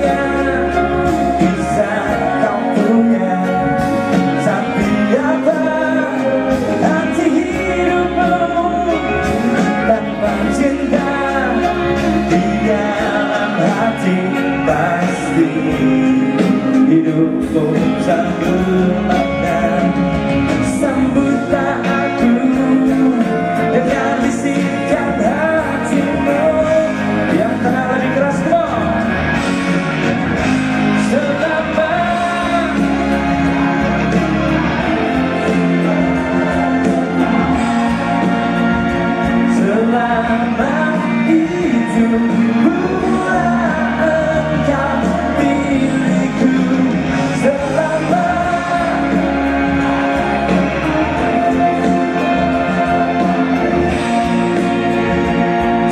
semuanya bisa kau punya. Tapi apa arti hidupmu tanpa cinta? Di dalam hati pasti hidupku tak bermakna. Sambutlah aku dengan bisikan hatimu yang tenang lebih keras, selama hidupku engkau milikku. Selama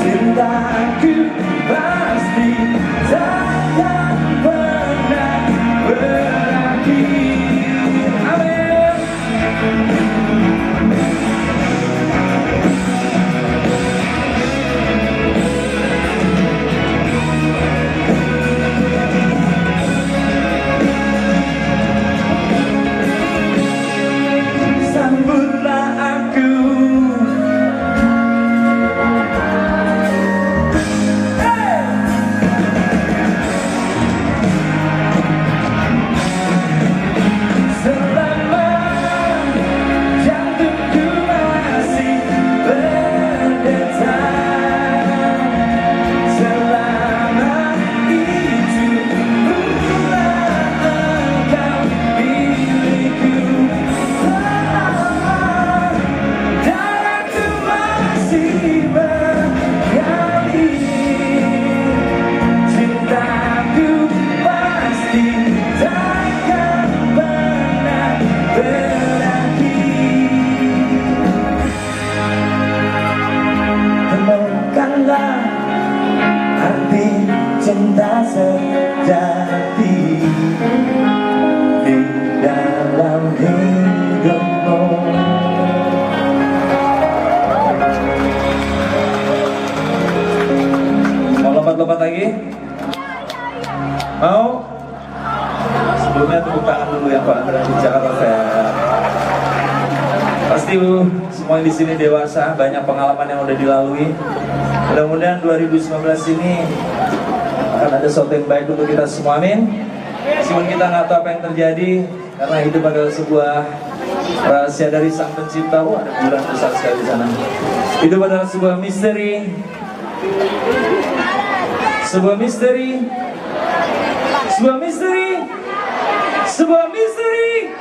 cintaku pasti takkan pernah berakhir. Amin. Sambutlah aku. Selama jantungku masih berdetak, selama hidupku engkau milikku. Selama darahku masih mengalir, cintaku pasti takkan pernah berakhir. Temukanlah arti cinta sejati di dalam hidupmu. Mau lompat-lompat lagi? Mau? Sebelumnya tepuk tangan dulu ya Pak di Jakarta saya. Pasti semua yang di sini dewasa, banyak pengalaman yang udah dilalui. Mudah-mudahan 2019 ini akan ada sesuatu yang baik untuk kita semua, amin. Meskipun kita nggak tahu apa yang terjadi, karena hidup adalah sebuah rahasia dari Sang Pencipta. Oh, ada bulan besar sekali di sana. Hidup adalah sebuah misteri, sebuah misteri, sebuah misteri, sebuah misteri.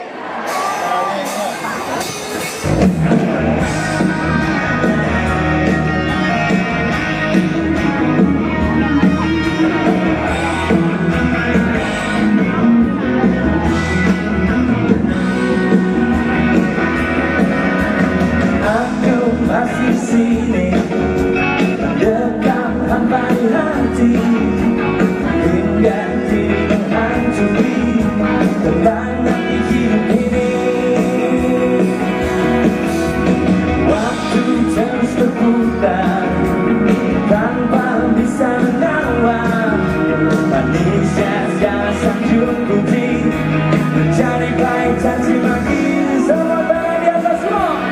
Aku masih sini, dekat sampai hati, hingga kini menghantui tentangan hidup ini. Waktu terus berputar tanpa bisa menawar, manisnya segala sanjung putih menjadi pahit caci maki. Semua barang di atas semua.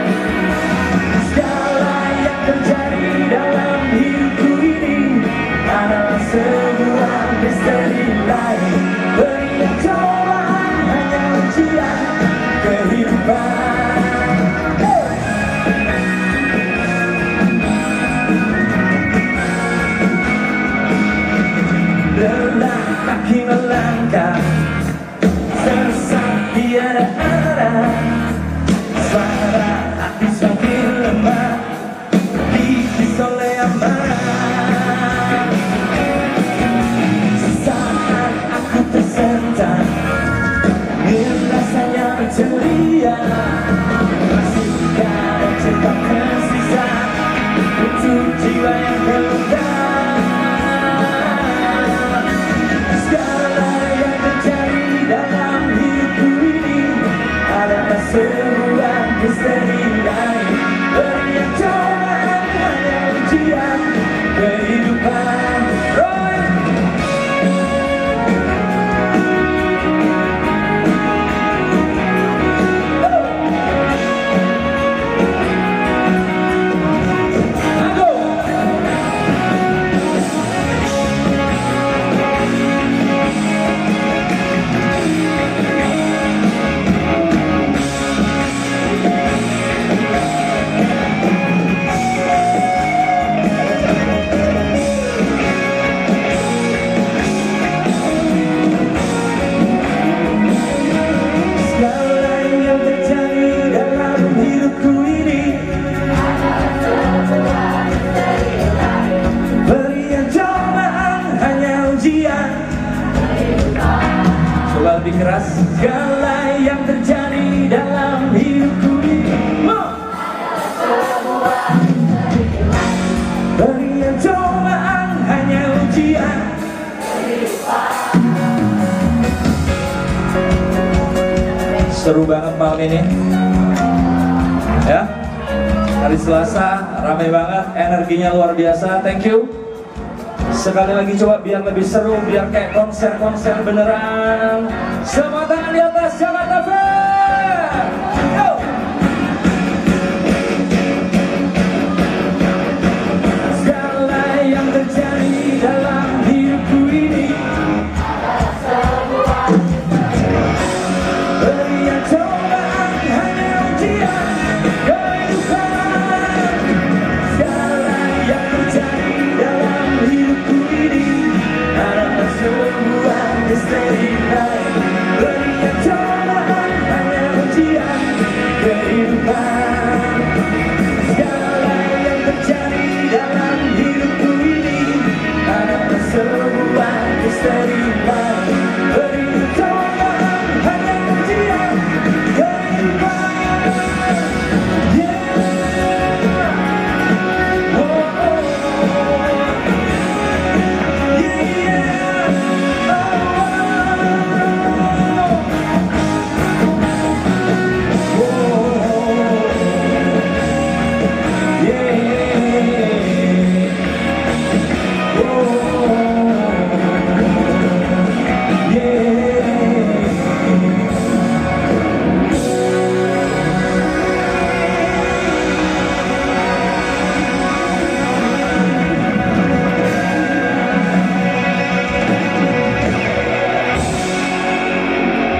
Segala yang terjadi dalam hidupku ini adalah sebuah misteri lain. Berikan cobaan hanya ujian kehidupan. Lelah kaki melangkah, sesat tiada arah, suara hati semakin lemah, dikis oleh amarah. Saat aku tersentak, ingin rasanya berceria, masih ada cinta tersisa untuk jiwa yang terluka. Segala yang terjadi lebih keras. Segala yang terjadi dalam hidupku ini berian cobaan hanya ujian. Seru banget malam ini ya, hari Selasa ramai banget, energinya luar biasa. Thank you. Sekali lagi coba biar lebih seru, biar kayak konser-konser beneran. Semua tangan di atas, Jakarta Fair. Yo. Segala yang terjadi dalam hidupku ini berian cobaan hanya ujian kehidupan. Segala yang terjadi dalam hidupku ini adalah sebuah misteri.